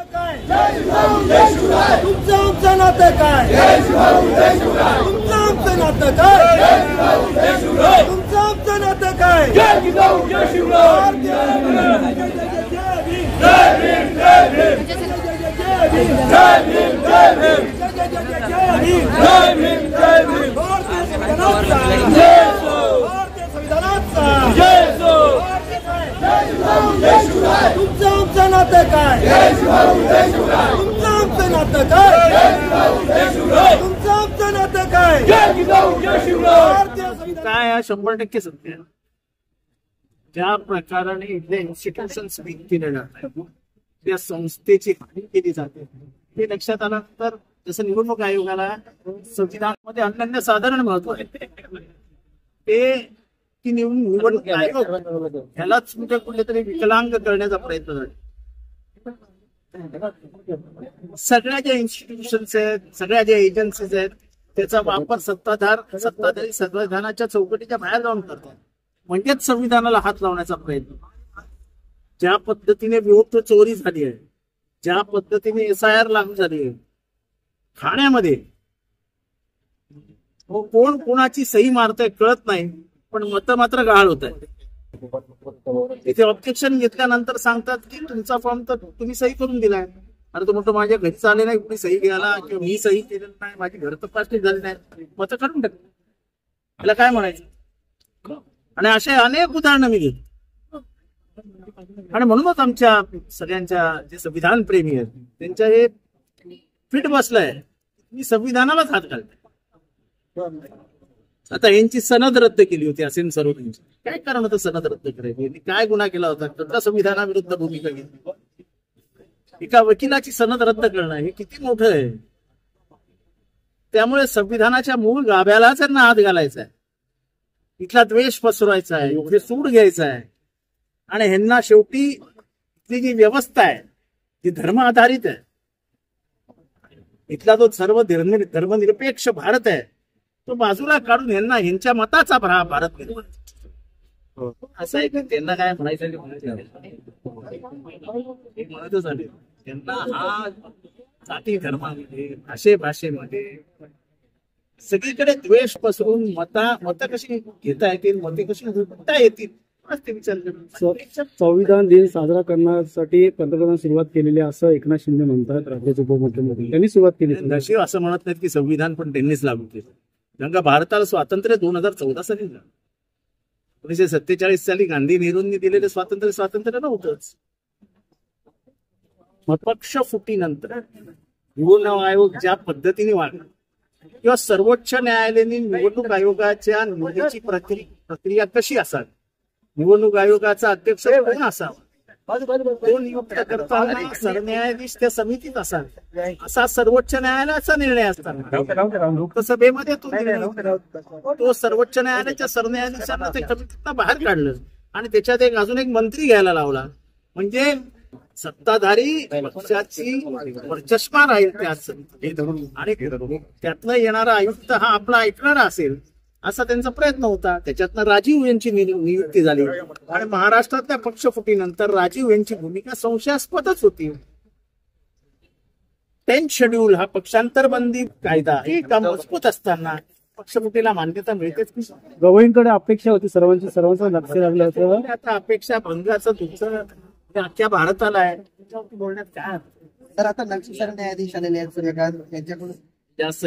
तुमचं आमचं नातं काय? तुमचं आमचं नातं काय? तुमचं आमचं नातं काय? तुमचं आमचं नातं काय? तुमचं आमचं नातं काय? तुमचं आमचं नातं काय? काय 100% सत्य आहे. ज्या प्रकाराने इथले इन्स्टिट्यूशन्स केले जातात, त्या संस्थेची हानी केली जाते, हे लक्षात आल्यानंतर जसं निवडणूक आयोगाला संविधानामध्ये अनन्य साधारण महत्व आहे, ते की निवडणूक आयोग ह्यालाच कुठेतरी विकलांग करण्याचा प्रयत्न झाला. सगळ्या ज्या इन्स्टिट्यूशन्स आहेत, सगळ्या ज्या एजन्सीज आहेत, त्याचा वापर सत्ताधारी संविधानाच्या चौकटीच्या बाहेर जाऊन करतात, म्हणजेच संविधानाला हात लावण्याचा प्रयत्न. ज्या पद्धतीने विमुक्त चोरी झाली आहे, ज्या पद्धतीने SIR लागू झाली आहे, ठाण्यामध्ये कोण कोणाची सही मारतंय कळत नाही, पण मतं मात्र गहाळ होत आहे. तिथे ऑब्जेक्शन घेतल्यानंतर सांगतात की तुमचा फॉर्म तर तुम्ही सही करून दिलाय. अरे तो म्हणतो माझ्या घरी आले नाही कुणी सही घ्यायला, किंवा मी सही केलेलं नाही, माझी घर तपासणी झाली नाही, मतं काढून टाक. त्याला काय म्हणायचं? आणि असे अनेक उदाहरणं मी घेतो. आणि म्हणूनच आमच्या सगळ्यांच्या जे संविधान प्रेमी आहेत त्यांच्या हे फिट बसलंय, मी संविधानालाच हात घालते. आता यांची सनद रद्द केली होती असेम सरोदींची. काय कारण होतं सनद रद्द करायची? काय गुन्हा केला होता? कुठल्या संविधानाविरुद्ध भूमिका घेतली? एका वकिलाची सनद रद्द करणं हे किती मोठं आहे. त्यामुळे संविधानाच्या मूळ गाभ्यालाच त्यांना हात घालायचा आहे, इथला द्वेष पसरवायचा आहे, इथे सूड घ्यायचा आहे. आणि ह्यांना शेवटी इथली जी व्यवस्था आहे ती धर्म आधारित आहे. इथला जो सर्व धर्मनिरपेक्ष भारत आहे तो बाजूला काढून ह्यांना ह्यांच्या मताचा भारत निर्माण असं आहे की त्यांना काय म्हणायचं म्हणतच आले. त्यांना हा जाती धर्मामध्ये भाषेमध्ये सगळीकडे द्वेष पसरून मतं कशी घेता येतील, मते कशी घेता येतील ते विचार करतात. संविधान दिन साजरा करण्यासाठी पंतप्रधान सुरुवात केलेली असं एकनाथ शिंदे म्हणतात. राज्याचे उपमुख्यमंत्री त्यांनी सुरुवात केली. नशीब असं म्हणत नाहीत की संविधान पण त्यांनीच लागू केलं. कारण का भारताला स्वातंत्र्य 2014 साली झालं. 1947 साली गांधी नेहरूंनी दिलेलं स्वातंत्र्य नव्हतंच. पक्ष फुटीनंतर निवडणूक आयोग ज्या पद्धतीने वागला, किंवा सर्वोच्च न्यायालयाने निवडणूक आयोगाच्या निवडीची प्रक्रिया कशी असावी, निवडणूक आयोगाचा अध्यक्ष कोण असावा, तो नियुक्त करताना सरन्यायाधीश त्या समितीत असावे असा सर्वोच्च न्यायालयाचा निर्णय असताना लोकसभेमध्ये तो सर्वोच्च न्यायालयाच्या सरन्यायाधीशांना ते कमिटीतनं बाहेर काढलं आणि त्याच्यात अजून एक मंत्री घ्यायला लावला. म्हणजे सत्ताधारी पक्षाची वर्चस्वा राहील त्या समितीत आणि त्यातनं येणारा आयुक्त हा आपला ऐकणारा असेल असा त्यांचा प्रयत्न होता. त्याच्यातनं राजीव यांची नियुक्ती झाली आणि महाराष्ट्रातल्या पक्षफुटीनंतर राजीव यांची भूमिका संशयास्पदच होती. 10th शेड्यूल हा पक्षांतरबंदी कायदा इतका मजबूत असताना पक्षफुटीला मान्यता मिळतेच. गवईंकडे अपेक्षा होती सर्वांचं लक्ष लागलं होतं. आता अपेक्षा भंगाचं तुमचं अख्ख्या भारताला आहे, त्याच्यावरती बोलण्यात काय तर आता लक्ष सरन्यायाधीश आलेले आहेत सूर्यकांत यांच्याकडून जास्त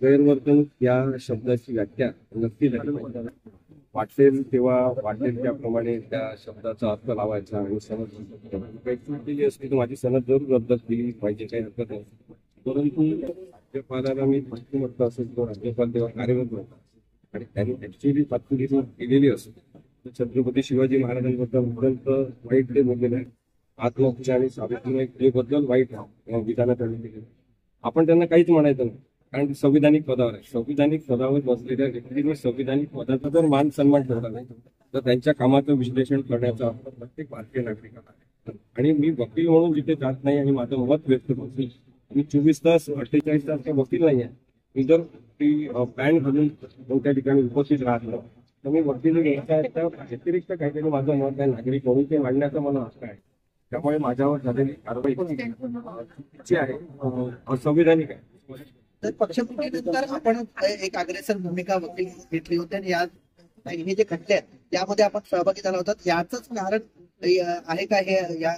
गैरवर्तणूक या शब्दाची व्याख्या नक्की झाली पाहिजे. वाटेल तेव्हा वाटेल त्याप्रमाणे त्या शब्दाचा अर्थ लावायचा आणि सनद केली असती तर माझी सनद जरूर रद्द केली पाहिजे, काही हरकत नाही. परंतु राज्यपालाला मी माहिती म्हटलं असेल तो राज्यपाल तेव्हा कार्यरत होता आणि त्यांनी ऍक्च्युअली पातळी केलेली असेल तर छत्रपती शिवाजी महाराजांबद्दल वाईट ते बोललेलं आहे. आत्महत्या आणि सावित्रीबाई बद्दल वाईट विधानं त्यांनी केली. आपण त्यांना काहीच म्हणायचं नाही, कारण संविधानिक पदावर आहे. संविधानिक पदावर बसलेल्या व्यक्तीने संविधानिक पदाचा जर मान सन्मान ठेवला नाही तर त्यांच्या कामाचं विश्लेषण करण्याचा हक्क प्रत्येक भारतीय नागरिकाला आहे. आणि मी वकील म्हणून जिथे जात नाही आणि माझं मत व्यक्त करतो, मी 24 तास 48 तास काही वकील नाही आहे. मी जर ती पॅन घालून कोणत्या ठिकाणी उपस्थित राहतो तर मी वकील घ्यायच्या व्यतिरिक्त काहीतरी माझं मत आहे नागरिक म्हणून ते मांडण्याचा मला हक्क आहे. त्यामुळे माझ्यावर झालेली कारवाई चुकीची आहे, असंविधानिक आहे. तर पक्षफुटीनंतर आपण एक अग्रेसर भूमिका वकील घेतली होती आणि हे जे खटले आहेत त्यामध्ये आपण सहभागी झाला होता, याच कारण आहे का हे या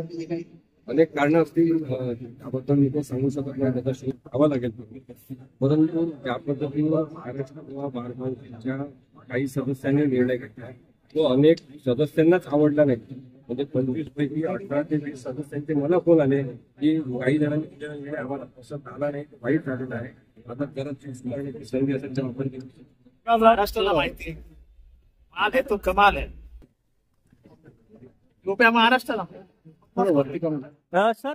जे काही अनेक कारणं असतील, त्याबद्दल मी काही सांगू शकत नाही, त्याचा शोध घ्यावा लागेल. परंतु त्या पद्धतीवर महाराष्ट्र किंवा बार काउन्सिलच्या काही सदस्यांनी निर्णय घेतला तो अनेक सदस्यांनाच आवडला नाही. म्हणजे 25 पैकी 18 ते 20 सदस्यांचे मला फोन आले की काही जणांनी तुझ्या निर्णय आम्हाला पसंत आला नाही, वाईट झालेला आहे, आता परत सुधारण्याची संधी असेल तर आपण घेऊ. महाराष्ट्राला माहिती आहे. माल आहे तो कमाल आहे. रुपया महाराष्ट्राला वरती करून सर